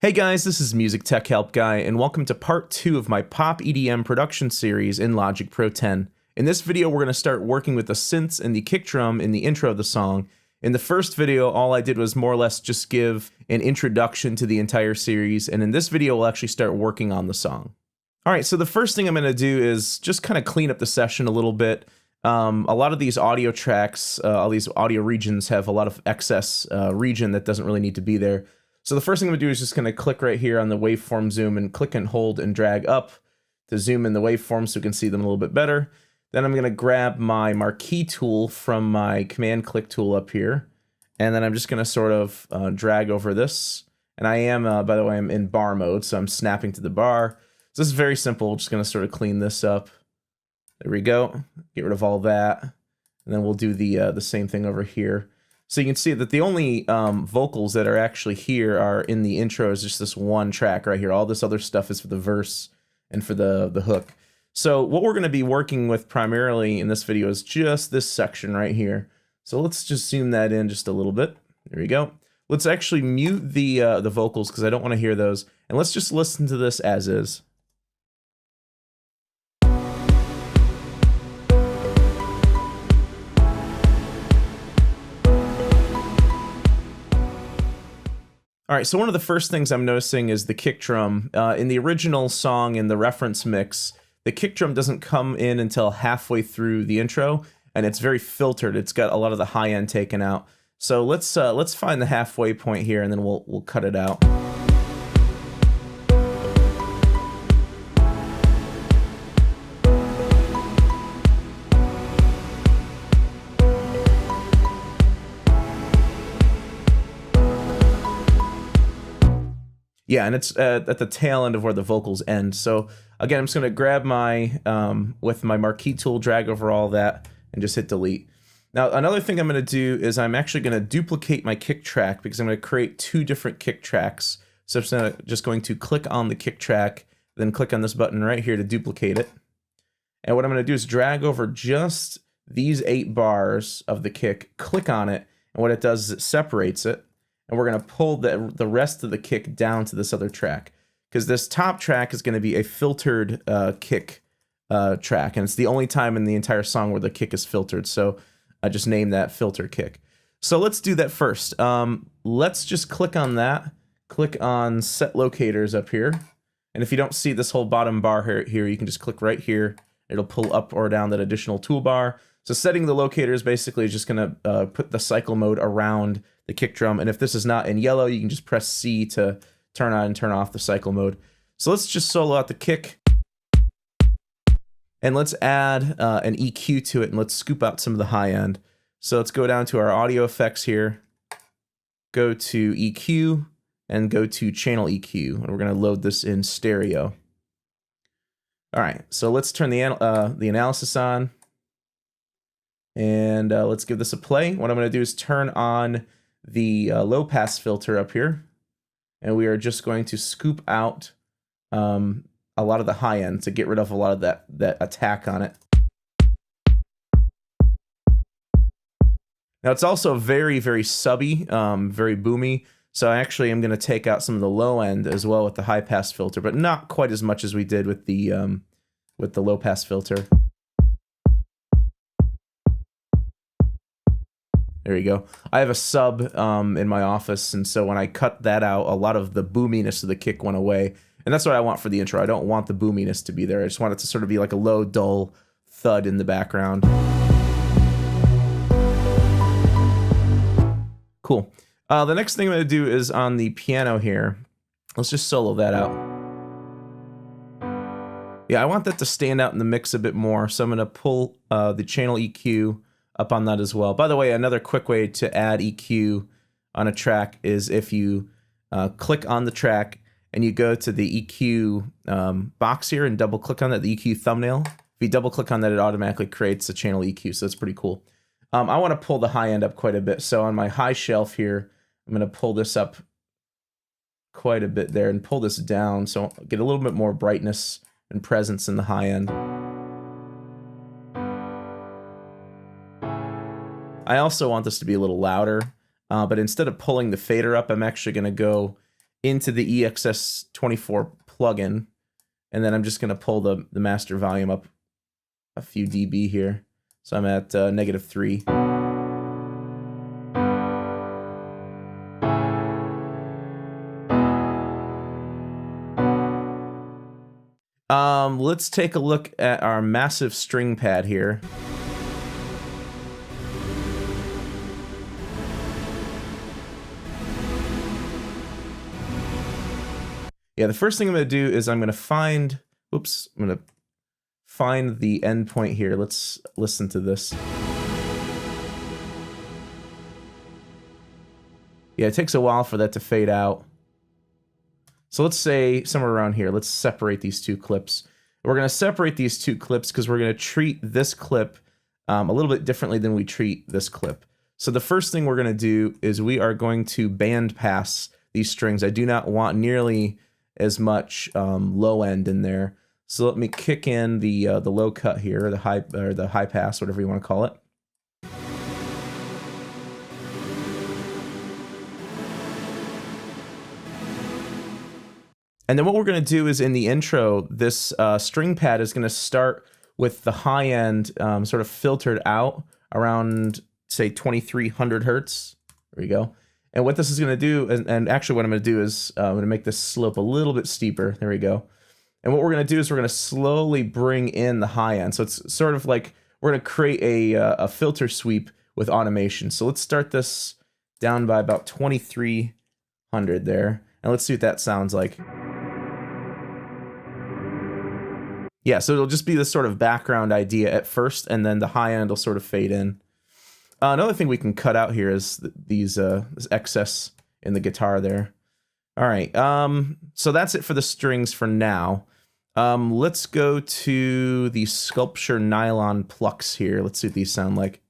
Hey guys, this is MusicTechHelpGuy, and welcome to part 2 of my pop EDM production series in Logic Pro 10. In this video, we're going to start working with the synths and the kick drum in the intro of the song. In the first video, all I did was more or less just give an introduction to the entire series, and in this video, we'll actually start working on the song. Alright, so the first thing I'm going to do is just kind of clean up the session a little bit. A lot of these audio tracks, all these audio regions have a lot of excess region that doesn't really need to be there. So the first thing I'm going to do is just going to click right here on the waveform zoom and click and hold and drag up to zoom in the waveform so we can see them a little bit better. Then I'm going to grab my marquee tool from my command click tool up here. And then I'm just going to sort of drag over this. And I am, by the way, I'm in bar mode, so I'm snapping to the bar. So this is very simple. Just going to sort of clean this up. There we go. Get rid of all that. And then we'll do the same thing over here. So you can see that the only vocals that are actually here are in the intro is just this one track right here. All this other stuff is for the verse and for the hook. So what we're going to be working with primarily in this video is just this section right here. So let's just zoom that in just a little bit. There we go. Let's actually mute the vocals because I don't want to hear those. And let's just listen to this as is. All right, so one of the first things I'm noticing is the kick drum. In the original song in the reference mix, the kick drum doesn't come in until halfway through the intro, and it's very filtered. It's got a lot of the high end taken out. So let's find the halfway point here, and then we'll cut it out. Yeah, and it's at the tail end of where the vocals end. So again, I'm just going to grab my, with my marquee tool, drag over all that, and just hit delete. Now, another thing I'm going to do is I'm actually going to duplicate my kick track because I'm going to create two different kick tracks. So I'm just going to click on the kick track, then click on this button right here to duplicate it. And what I'm going to do is drag over just these 8 bars of the kick, click on it, and what it does is it separates it. And we're going to pull the rest of the kick down to this other track. Because this top track is going to be a filtered kick track. And it's the only time in the entire song where the kick is filtered. So I just named that filter kick. So let's do that first. Let's just click on that. Click on set locators up here. And if you don't see this whole bottom bar here, you can just click right here. It'll pull up or down that additional toolbar. So setting the locator is basically just going to put the cycle mode around the kick drum. And if this is not in yellow, you can just press C to turn on and turn off the cycle mode. So let's just solo out the kick. And let's add an EQ to it, and let's scoop out some of the high end. So let's go down to our audio effects here, go to EQ, and go to channel EQ. And we're going to load this in stereo. All right, so let's turn the analysis on. And let's give this a play. What I'm going to do is turn on the low pass filter up here, and we are just going to scoop out a lot of the high end to get rid of a lot of that attack on it. Now it's also very, very subby, very boomy. So I actually am going to take out some of the low end as well with the high pass filter, but not quite as much as we did with the low pass filter. There you go. I have a sub in my office, and so when I cut that out, a lot of the boominess of the kick went away. And that's what I want for the intro. I don't want the boominess to be there. I just want it to sort of be like a low, dull thud in the background. Cool. The next thing I'm going to do is on the piano here. Let's just solo that out. Yeah, I want that to stand out in the mix a bit more, so I'm going to pull the channel EQ up on that as well. By the way, another quick way to add EQ on a track is if you click on the track and you go to the EQ box here and double click on that, the EQ thumbnail. If you double click on that, it automatically creates a channel EQ, so that's pretty cool. I want to pull the high end up quite a bit, so on my high shelf here, I'm going to pull this up quite a bit there and pull this down so I'll get a little bit more brightness and presence in the high end. I also want this to be a little louder, but instead of pulling the fader up, I'm actually going to go into the EXS24 plugin, and then I'm just going to pull the master volume up a few dB here. So I'm at -3. Let's take a look at our massive string pad here. Yeah, the first thing I'm going to do is I'm going to find, oops, I'm going to find the endpoint here. Let's listen to this. Yeah, it takes a while for that to fade out. So let's say somewhere around here. Let's separate these two clips. We're going to separate these two clips because we're going to treat this clip a little bit differently than we treat this clip. So the first thing we're going to do is we are going to band pass these strings. I do not want nearly as much low end in there. So let me kick in the low cut here, or the high pass, whatever you want to call it. And then what we're going to do is in the intro, this string pad is going to start with the high end sort of filtered out around, say, 2300 hertz. There we go. And what this is going to do, and actually what I'm going to do is I'm going to make this slope a little bit steeper. There we go. And what we're going to do is we're going to slowly bring in the high end. So it's sort of like we're going to create a filter sweep with automation. So let's start this down by about 2300 there. And let's see what that sounds like. Yeah, so it'll just be this sort of background idea at first, and then the high end will sort of fade in. Another thing we can cut out here is this excess in the guitar there. All right, so that's it for the strings for now. Let's go to the Sculpture Nylon plucks here. Let's see what these sound like.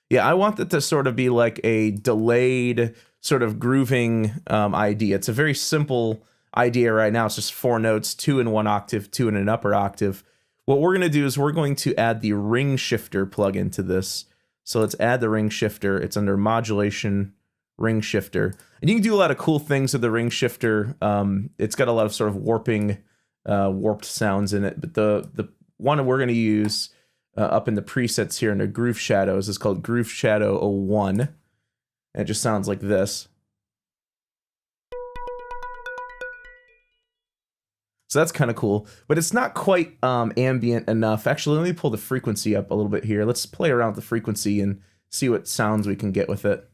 Yeah, I want that to sort of be like a delayed sort of grooving idea. It's a very simple idea right now. It's just 4 notes, 2 in one octave, 2 in an upper octave. What we're going to do is we're going to add the ring shifter plugin to this. So let's add the ring shifter. It's under modulation, ring shifter. And you can do a lot of cool things with the ring shifter. It's got a lot of sort of warped sounds in it. But the one we're going to use up in the presets here under Groove Shadows is called Groove Shadow 01. And it just sounds like this. So that's kind of cool, but it's not quite ambient enough. Actually, let me pull the frequency up a little bit here. Let's play around with the frequency and see what sounds we can get with it.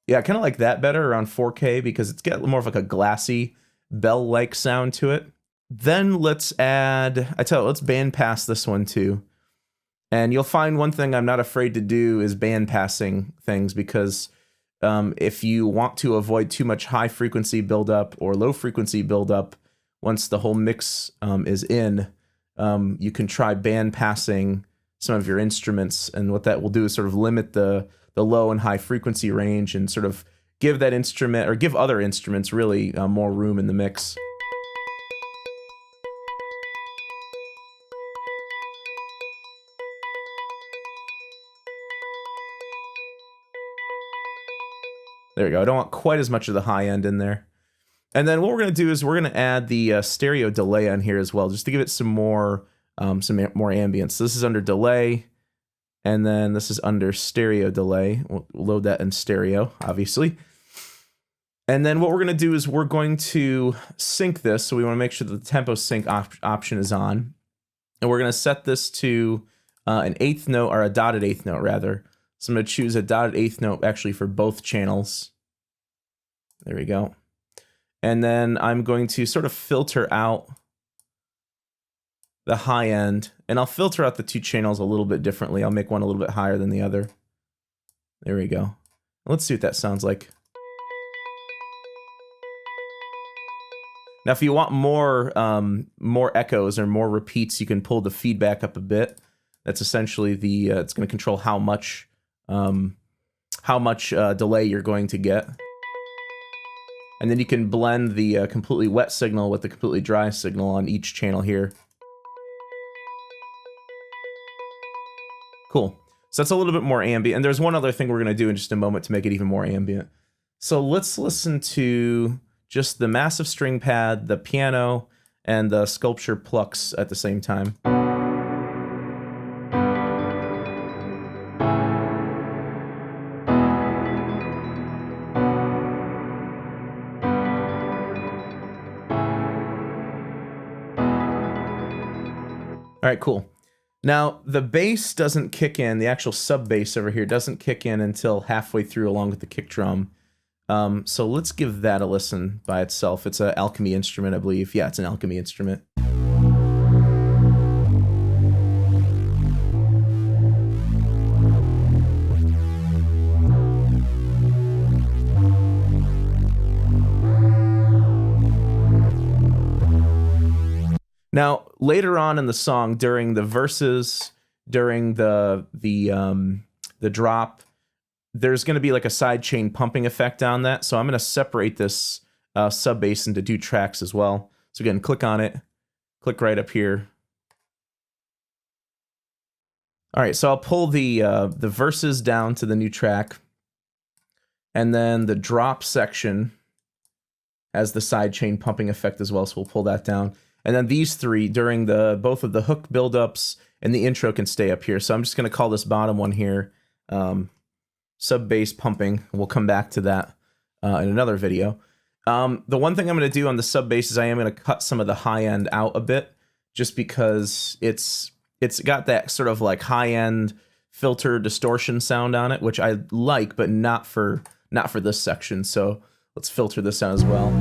Yeah, I kind of like that better around 4K because it's got more of like a glassy bell-like sound to it. Then let's add, let's band pass this one too. And you'll find one thing I'm not afraid to do is band passing things because if you want to avoid too much high frequency buildup or low frequency buildup, once the whole mix is in, you can try band passing some of your instruments. And what that will do is sort of limit the low and high frequency range and sort of give that instrument, or give other instruments really more room in the mix. There we go. I don't want quite as much of the high end in there. And then what we're going to do is we're going to add the stereo delay on here as well, just to give it some more ambience. So this is under delay, and then this is under stereo delay. We'll load that in stereo, obviously. And then what we're going to do is we're going to sync this. So we want to make sure that the tempo sync option is on. And we're going to set this to an eighth note, or a dotted eighth note rather. So I'm going to choose a dotted eighth note actually for both channels. There we go. And then I'm going to sort of filter out the high end, and I'll filter out the two channels a little bit differently. I'll make one a little bit higher than the other. There we go. Let's see what that sounds like. Now, if you want more echoes or more repeats, you can pull the feedback up a bit. That's essentially the it's going to control how much delay you're going to get. And then you can blend the completely wet signal with the completely dry signal on each channel here. Cool. So that's a little bit more ambient. And there's one other thing we're going to do in just a moment to make it even more ambient. So let's listen to just the massive string pad, the piano, and the sculpture plucks at the same time. All right, cool. Now, the bass doesn't kick in, the actual sub bass over here doesn't kick in until halfway through along with the kick drum. So let's give that a listen by itself. It's an alchemy instrument, I believe. Yeah, it's an alchemy instrument. Now, later on in the song, during the verses, during the drop, there's going to be like a sidechain pumping effect on that. So I'm going to separate this sub bass into 2 tracks as well. So again, click on it, click right up here. All right, so I'll pull the verses down to the new track, and then the drop section has the sidechain pumping effect as well. So we'll pull that down. And then these 3 during both of the hook buildups and the intro can stay up here. So I'm just going to call this bottom one here sub bass pumping. We'll come back to that in another video. The one thing I'm going to do on the sub bass is I am going to cut some of the high end out a bit, just because it's got that sort of like high end filter distortion sound on it, which I like, but not for this section. So let's filter this out as well.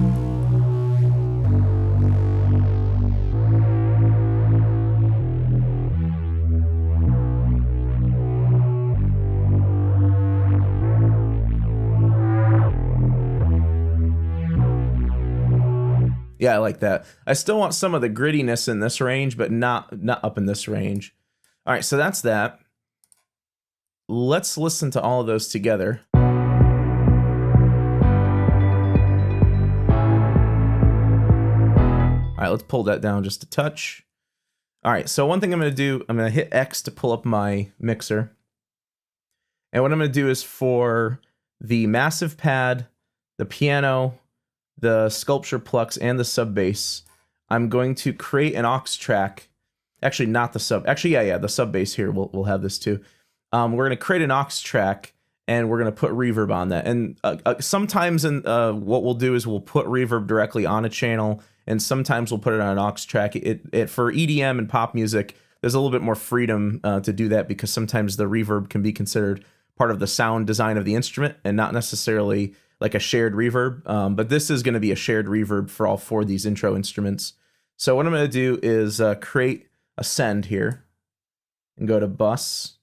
Yeah, I like that. I still want some of the grittiness in this range, but not up in this range. All right, so that's that. Let's listen to all of those together. All right, let's pull that down just a touch. All right, so one thing I'm going to do, I'm going to hit X to pull up my mixer. And what I'm going to do is for the massive pad, the piano, the sculpture plucks, and the sub bass, I'm going to create an aux track. Actually, not the sub. Actually, yeah, the sub bass here. We'll have this too. We're going to create an aux track, and we're going to put reverb on that. And sometimes what we'll do is we'll put reverb directly on a channel, and sometimes we'll put it on an aux track. For EDM and pop music, there's a little bit more freedom to do that, because sometimes the reverb can be considered part of the sound design of the instrument and not necessarily like a shared reverb. But this is going to be a shared reverb for all 4 of these intro instruments. So what I'm going to do is create a send here and go to bus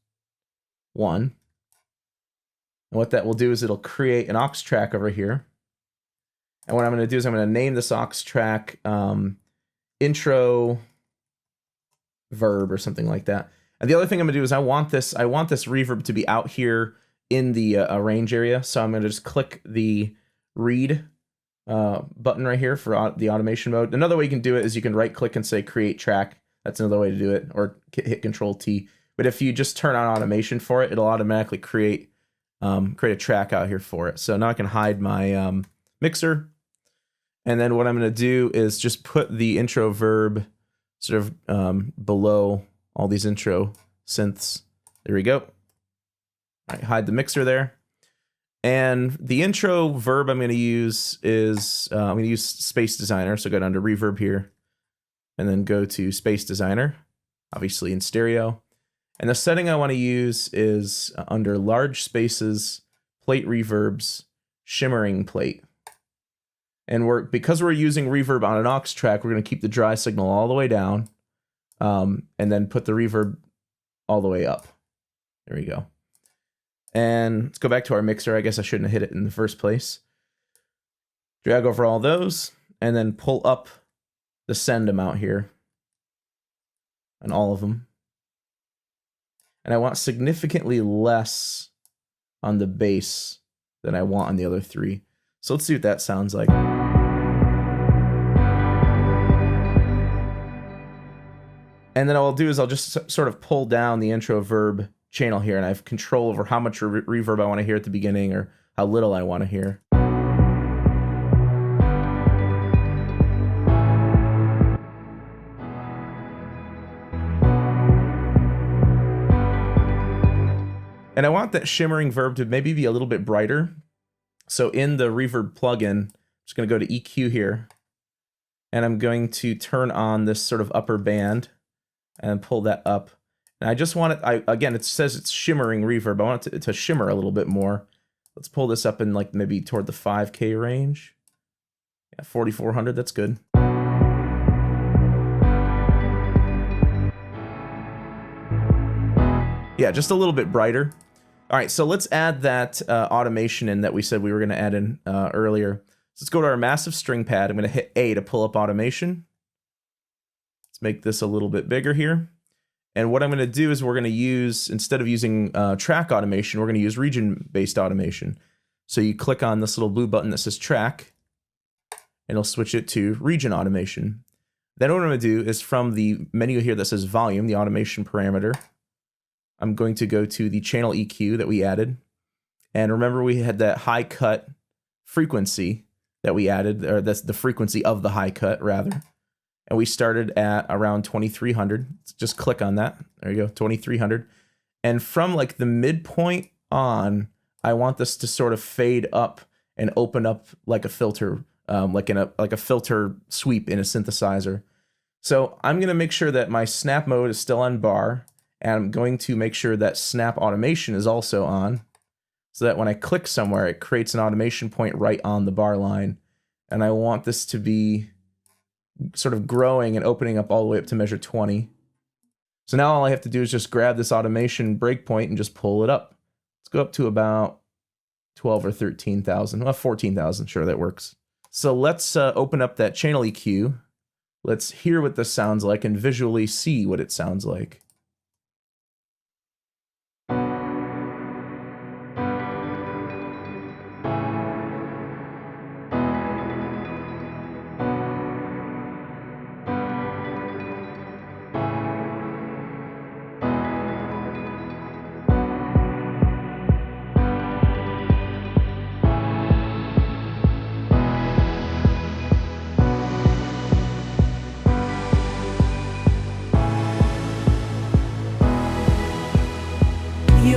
1. And what that will do is it'll create an aux track over here. And what I'm going to do is I'm going to name this aux track intro verb or something like that. And the other thing I'm going to do is I want this reverb to be out here in the arrange area. So I'm going to just click the read button right here for the automation mode. Another way you can do it is you can right click and say create track. That's another way to do it, or hit Control T. But if you just turn on automation for it, it'll automatically create a track out here for it. So now I can hide my mixer. And then what I'm going to do is just put the intro verb sort of below all these intro synths. There we go. All right, hide the mixer there. And the intro verb I'm going to use is, I'm going to use Space Designer. So go down to Reverb here, and then go to Space Designer, obviously in stereo. And the setting I want to use is under Large Spaces, Plate Reverbs, Shimmering Plate. And because we're using reverb on an aux track, we're going to keep the dry signal all the way down, and then put the reverb all the way up. There we go. And let's go back to our mixer. I guess I shouldn't have hit it in the first place. Drag over all those, and then pull up the send amount here on all of them. And I want significantly less on the bass than I want on the other 3. So let's see what that sounds like. And then what I'll do is I'll just sort of pull down the intro verb channel here, and I have control over how much reverb I want to hear at the beginning or how little I want to hear. And I want that shimmering verb to maybe be a little bit brighter. So in the reverb plugin, I'm just going to go to EQ here, and I'm going to turn on this sort of upper band and pull that up. And I just want it, again, it says it's shimmering reverb. I want it to shimmer a little bit more. Let's pull this up in like maybe toward the 5K range. Yeah, 4400, that's good. Yeah, just a little bit brighter. All right, so let's add that automation in that we said we were going to add in earlier. So let's go to our massive string pad. I'm going to hit A to pull up automation. Let's make this a little bit bigger here. And what I'm going to do is we're going to use, instead of using track automation, we're going to use region-based automation. So you click on this little blue button that says track, and it'll switch it to region automation. Then what I'm going to do is from the menu here that says volume, the automation parameter, I'm going to go to the channel EQ that we added. And remember we had that high cut frequency that we added, or that's the frequency of the high cut rather. And we started at around 2300. Just click on that. There you go, 2300. And from like the midpoint on, I want this to sort of fade up and open up like a filter, like a filter sweep in a synthesizer. So I'm going to make sure that my snap mode is still on bar. And I'm going to make sure that snap automation is also on, so that when I click somewhere, it creates an automation point right on the bar line. And I want this to be sort of growing and opening up all the way up to measure 20. So now all I have to do is just grab this automation breakpoint and just pull it up. Let's go up to about 12 or 13,000. Well, 14,000, sure, that works. So let's open up that channel EQ. Let's hear what this sounds like and visually see what it sounds like.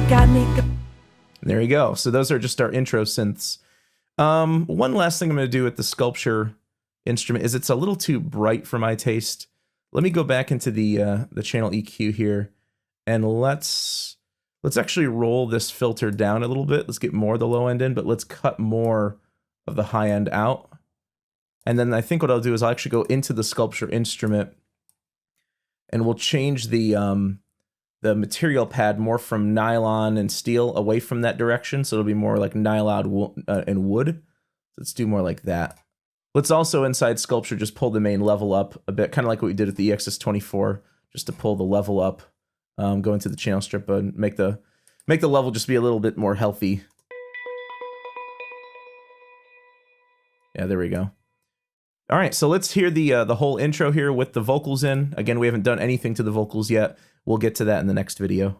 Got me. There you go. So those are just our intro synths. One last thing I'm going to do with the sculpture instrument is it's a little too bright for my taste. Let me go back into the channel EQ here, and let's actually roll this filter down a little bit. Let's get more of the low end in, but let's cut more of the high end out. And then I think what I'll do is I'll actually go into the sculpture instrument, and we'll change the material pad more from nylon and steel away from that direction, so it'll be more like nylon and wood. Let's do more like that. Let's also, inside sculpture, just pull the main level up a bit, kind of like what we did with the EXS24, just to pull the level up, go into the channel strip and make the level just be a little bit more healthy. Yeah, there we go. All right, so let's hear the whole intro here with the vocals in. Again, we haven't done anything to the vocals yet. We'll get to that in the next video.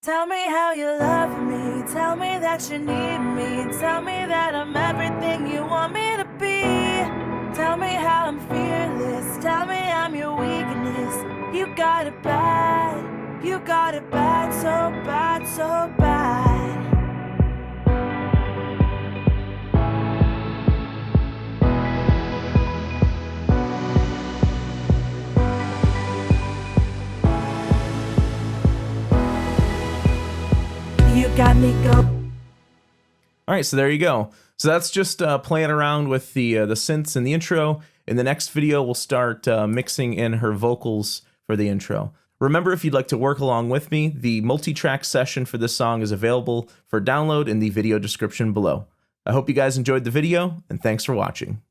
Tell me how you love me. Tell me that you need me. Tell me that I'm everything you want me to be. Tell me how I'm fearless. Tell me I'm your weakness. You got it bad. You got it bad, so bad, so bad. Got me go. All right, so there you go. So that's just playing around with the synths in the intro. In the next video, we'll start mixing in her vocals for the intro. Remember, if you'd like to work along with me, the multi-track session for this song is available for download in the video description below. I hope you guys enjoyed the video, and thanks for watching.